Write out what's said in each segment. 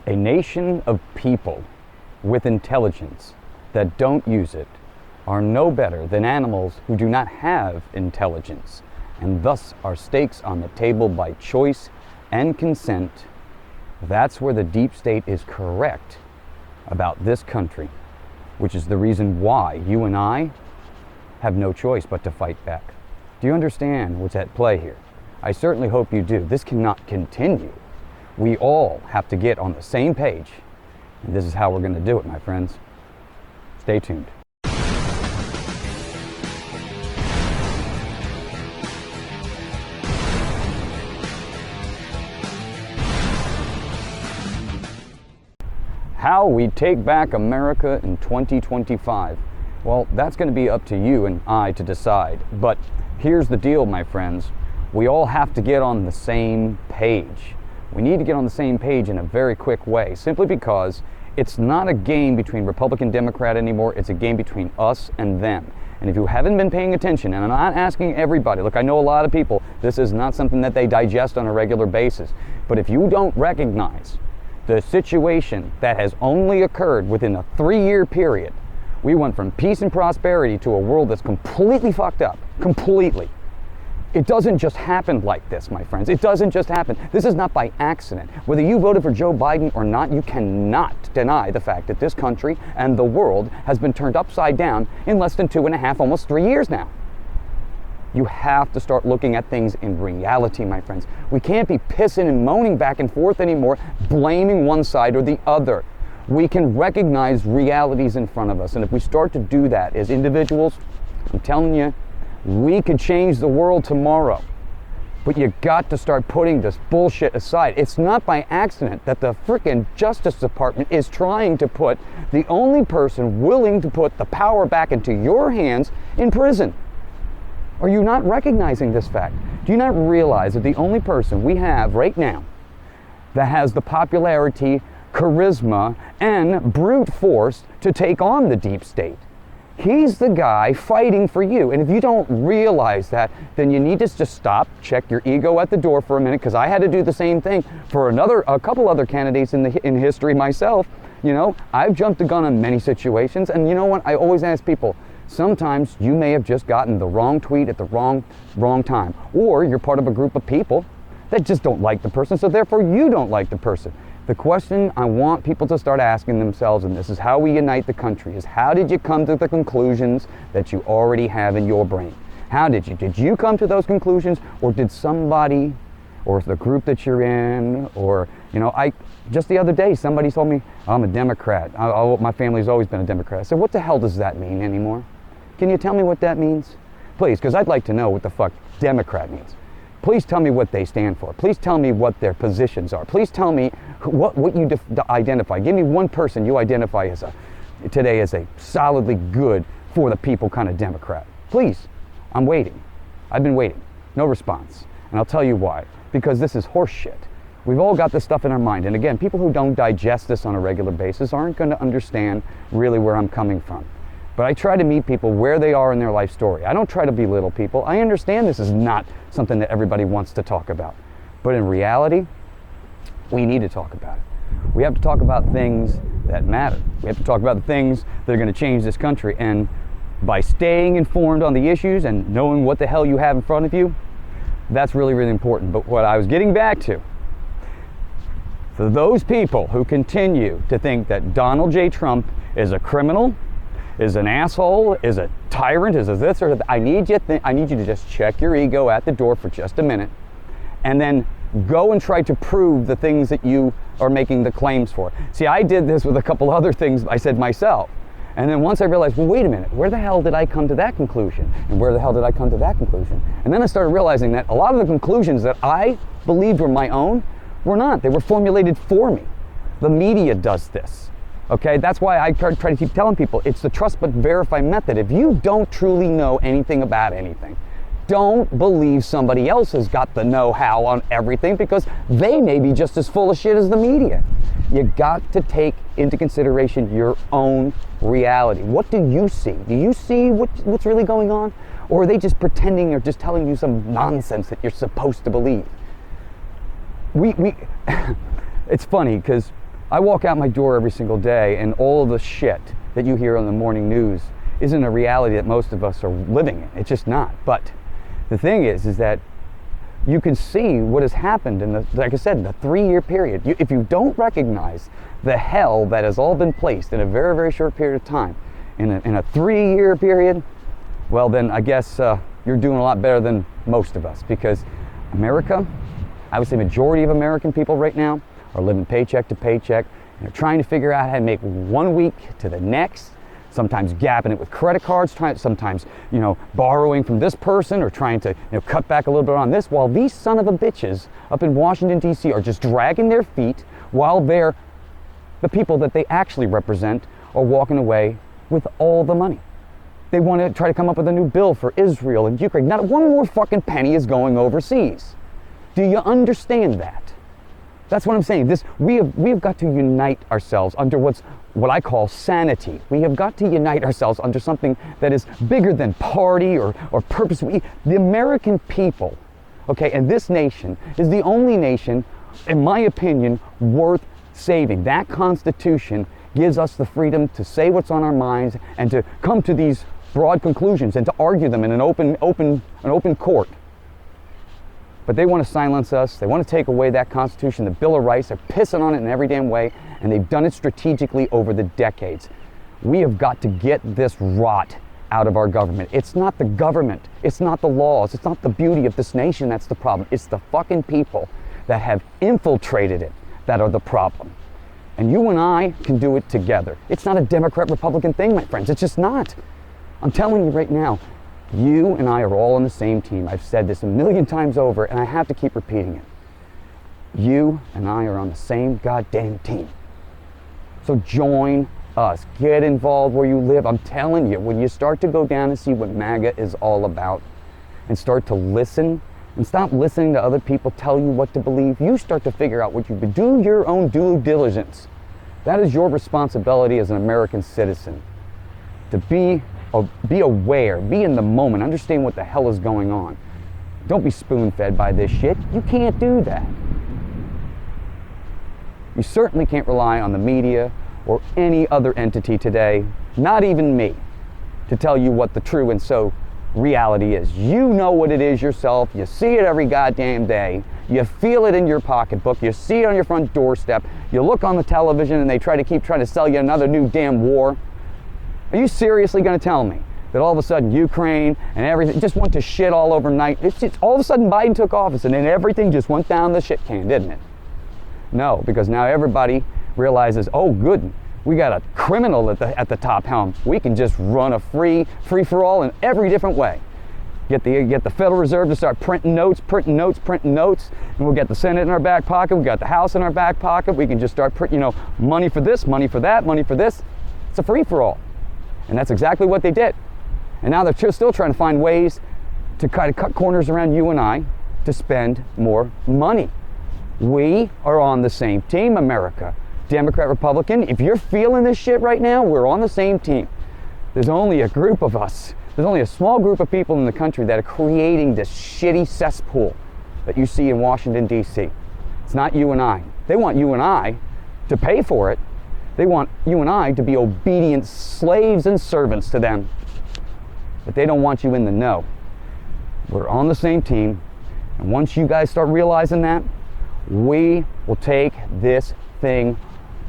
A nation of people with intelligence that don't use it are no better than animals who do not have intelligence, and thus are stakes on the table by choice and consent. That's where the deep state is correct about this country, which is the reason why you and I have no choice but to fight back. Do you understand what's at play here? I certainly hope you do. This cannot continue. We all have to get on the same page, and this is how we're going to do it, my friends. Stay tuned. How we take back America in 2025. Well, that's going to be up to you and I to decide. But here's the deal, my friends. We all have to get on the same page. We need to get on the same page in a very quick way, simply because it's not a game between Republican, Democrat anymore. It's a game between us and them. And if you haven't been paying attention, and I'm not asking everybody, look, I know a lot of people, this is not something that they digest on a regular basis. But if you don't recognize the situation that has only occurred within a 3-year period, we went from peace and prosperity to a world that's completely fucked up. Completely. It doesn't just happen like this, my friends. It doesn't just happen. This is not by accident. Whether you voted for Joe Biden or not, you cannot deny the fact that this country and the world has been turned upside down in less than 2.5, almost 3 years now. You have to start looking at things in reality, my friends. We can't be pissing and moaning back and forth anymore, blaming one side or the other. We can recognize realities in front of us. And if we start to do that as individuals, I'm telling you, we could change the world tomorrow. But you got to start putting this bullshit aside. It's not by accident that the frickin' Justice Department is trying to put the only person willing to put the power back into your hands in prison. Are you not recognizing this fact? Do you not realize that the only person we have right now that has the popularity, charisma, and brute force to take on the deep state? He's the guy fighting for you. And if you don't realize that, then you need to just stop, check your ego at the door for a minute, because I had to do the same thing for a couple other candidates in history myself. You know, I've jumped the gun on many situations, and you know what? I always ask people, sometimes you may have just gotten the wrong tweet at the wrong time, or you're part of a group of people that just don't like the person, so therefore you don't like the person. The question I want people to start asking themselves, and this is how we unite the country, is how did you come to the conclusions that you already have in your brain? How did you? Did you come to those conclusions, or did somebody, or the group that you're in, or, you know, just the other day somebody told me, I'm a Democrat. My family's always been a Democrat. I said, what the hell does that mean anymore? Can you tell me what that means? Please, because I'd like to know what the fuck Democrat means. Please tell me what they stand for. Please tell me what their positions are. Please tell me what you identify. Give me one person you identify today as a solidly good, for the people kind of Democrat. Please, I'm waiting. I've been waiting. No response. And I'll tell you why. Because this is horse shit. We've all got this stuff in our mind. And again, people who don't digest this on a regular basis aren't going to understand really where I'm coming from. But I try to meet people where they are in their life story. I don't try to belittle people. I understand this is not something that everybody wants to talk about. But in reality, we need to talk about it. We have to talk about things that matter. We have to talk about the things that are going to change this country. And by staying informed on the issues and knowing what the hell you have in front of you, that's really, really important. But what I was getting back to, for those people who continue to think that Donald J. Trump is a criminal, is an asshole, is a tyrant, is a this or that, I need you to just check your ego at the door for just a minute, and then go and try to prove the things that you are making the claims for. See, I did this with a couple other things I said myself. And then once I realized, well, wait a minute, where the hell did I come to that conclusion? And where the hell did I come to that conclusion? And then I started realizing that a lot of the conclusions that I believed were my own were not. They were formulated for me. The media does this. Okay, that's why I try to keep telling people it's the trust but verify method. If you don't truly know anything about anything, don't believe somebody else has got the know-how on everything, because they may be just as full of shit as the media. You got to take into consideration your own reality. What do you see? Do you see what's really going on? Or are they just pretending or just telling you some nonsense that you're supposed to believe? It's funny because I walk out my door every single day, and all of the shit that you hear on the morning news isn't a reality that most of us are living in. It's just not. But the thing is that you can see what has happened in like I said, in the 3-year period. If you don't recognize the hell that has all been placed in a very, very short period of time, in a 3-year period, well then I guess you're doing a lot better than most of us, because America, I would say majority of American people right now are living paycheck to paycheck, and they're trying to figure out how to make one week to the next, sometimes gapping it with credit cards, sometimes, borrowing from this person, or trying to, cut back a little bit on this, while these son of a bitches up in Washington, D.C. are just dragging their feet while the people that they actually represent are walking away with all the money. They want to try to come up with a new bill for Israel and Ukraine. Not one more fucking penny is going overseas. Do you understand that? That's what I'm saying. We have got to unite ourselves under what I call sanity. We have got to unite ourselves under something that is bigger than party or purpose. The American people, okay, and this nation is the only nation, in my opinion, worth saving. That Constitution gives us the freedom to say what's on our minds and to come to these broad conclusions and to argue them in an open court. But they want to silence us. They want to take away that Constitution, the Bill of Rights. They're pissing on it in every damn way, and they've done it strategically over the decades. We have got to get this rot out of our government. It's not the government. It's not the laws. It's not the beauty of this nation that's the problem. It's the fucking people that have infiltrated it that are the problem. And you and I can do it together. It's not a Democrat-Republican thing, my friends. It's just not. I'm telling you right now, you and I are all on the same team. I've said this a million times over, and I have to keep repeating it. You and I are on the same goddamn team. So join us. Get involved where you live. I'm telling you, when you start to go down and see what MAGA is all about, and start to listen, and stop listening to other people tell you what to believe, you start to figure out what you can do. Your own due diligence. That is your responsibility as an American citizen. To be aware, be in the moment, understand what the hell is going on. Don't be spoon-fed by this shit. You can't do that. You certainly can't rely on the media or any other entity today, not even me, to tell you what the true and so reality is. You know what it is yourself. You see it every goddamn day. You feel it in your pocketbook. You see it on your front doorstep. You look on the television and they keep trying to sell you another new damn war. Are you seriously going to tell me that all of a sudden Ukraine and everything just went to shit all overnight? It's just, all of a sudden Biden took office and then everything just went down the shit can, didn't it? No, because now everybody realizes, oh good, we got a criminal at the top helm. We can just run a free for all in every different way. Get the Federal Reserve to start printing notes, and we'll get the Senate in our back pocket. We got the House in our back pocket. We can just start printing, money for this, money for that, money for this. It's a free for all. And that's exactly what they did. And now they're still trying to find ways to kind of cut corners around you and I to spend more money. We are on the same team, America. Democrat, Republican, if you're feeling this shit right now, we're on the same team. There's only a group of us. There's only a small group of people in the country that are creating this shitty cesspool that you see in Washington, D.C. It's not you and I. They want you and I to pay for it. They want you and I to be obedient slaves and servants to them. But they don't want you in the know. We're on the same team. And once you guys start realizing that, we will take this thing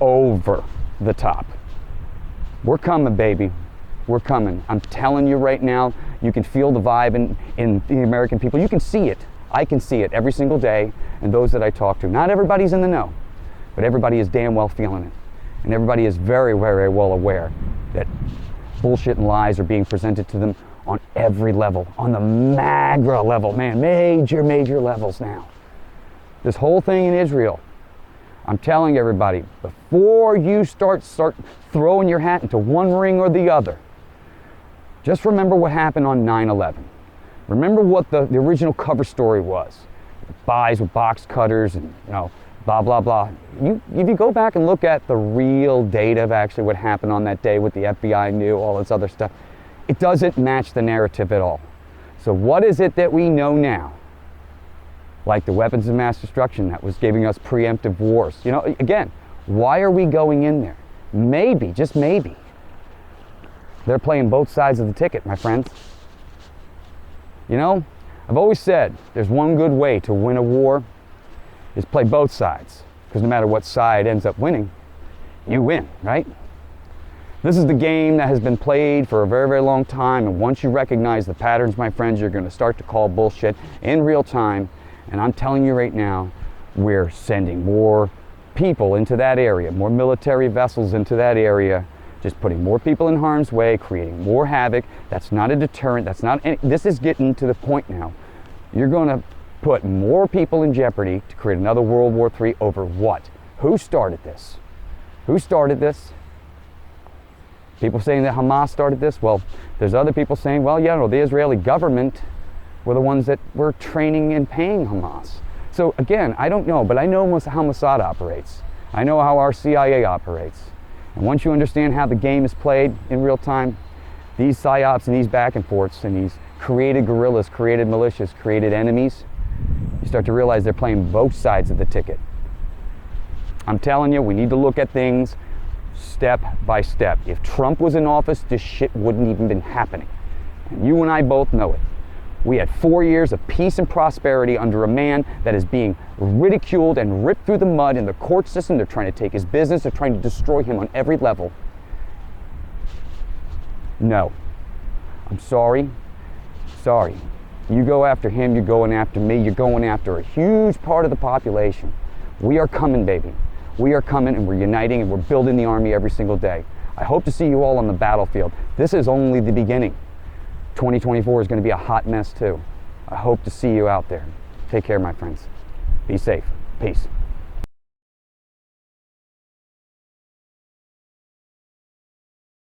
over the top. We're coming, baby. We're coming. I'm telling you right now, you can feel the vibe in the American people. You can see it. I can see it every single day, and those that I talk to. Not everybody's in the know, but everybody is damn well feeling it. And everybody is very, very well aware that bullshit and lies are being presented to them on every level, on the MAGA level, man, major levels now. This whole thing in Israel, I'm telling everybody, before you start throwing your hat into one ring or the other, just remember what happened on 9/11. Remember what the original cover story was. The buys with box cutters and, blah, blah, blah. If you go back and look at the real data of actually what happened on that day, what the FBI knew, all this other stuff, it doesn't match the narrative at all. So what is it that we know now? Like the weapons of mass destruction that was giving us preemptive wars. Again, Why are we going in there? Maybe, just maybe, they're playing both sides of the ticket, my friends. You know, I've always said there's one good way to win a war is play both sides. Because no matter what side ends up winning, you win, right? This is the game that has been played for a very, very long time, and once you recognize the patterns, my friends, you're going to start to call bullshit in real time. And I'm telling you right now, we're sending more people into that area, more military vessels into that area, just putting more people in harm's way, creating more havoc. That's not a deterrent. This is getting to the point now. You're going to put more people in jeopardy to create another World War III over what? Who started this? Who started this? People saying that Hamas started this? Well, there's other people saying, well, yeah, no, the Israeli government were the ones that were training and paying Hamas. So again, I don't know, but I know how Mossad operates. I know how our CIA operates. And once you understand how the game is played in real time, these psyops and these back and forths and these created guerrillas, created militias, created enemies, you start to realize they're playing both sides of the ticket. I'm telling you, we need to look at things step by step. If Trump was in office, this shit wouldn't even been happening. And you and I both know it. We had 4 years of peace and prosperity under a man that is being ridiculed and ripped through the mud in the court system. They're trying to take his business. They're trying to destroy him on every level. No. I'm sorry. Sorry. You go after him, you're going after me, you're going after a huge part of the population. We are coming, baby. We are coming, and we're uniting, and we're building the army every single day. I hope to see you all on the battlefield. This is only the beginning. 2024 is going to be a hot mess too. I hope to see you out there. Take care, my friends. Be safe. Peace.